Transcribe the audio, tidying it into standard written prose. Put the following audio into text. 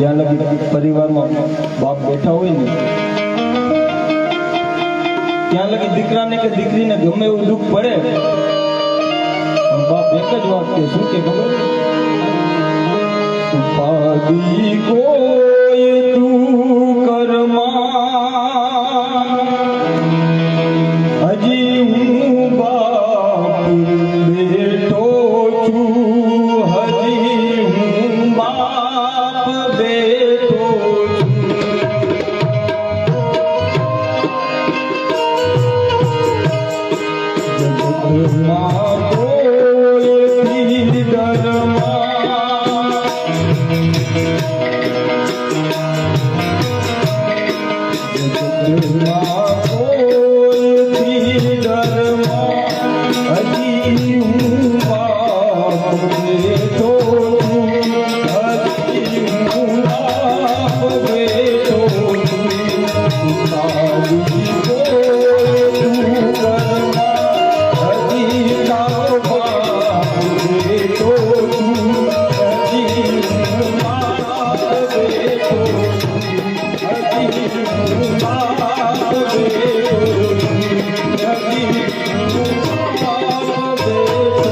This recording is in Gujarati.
જ્યાં લગી પરિવારમાં બાપ બેઠા હોય ને ત્યાં લગી દીકરાને કે દીકરીને ગમે એવું દુઃખ પડે બાપ એક જ વાત કે શું કે ખબર ઉપાધિ કોઈ તું કરમાં હજી હું બાપ બેઠો છું હજી હું બાપ બેઠો છું જગતમાં કોઈ ડરમાં જગતમાં કોઈથી ડરમાં હજી હું બાપ બેઠો છું હજી હું બાપ બેઠો છું ઉતારી કોઈ તું કરમાં હજી તારો બાપ બેઠો છું હજી હું બાપ બેઠો છું હજી હું બાપ બેઠો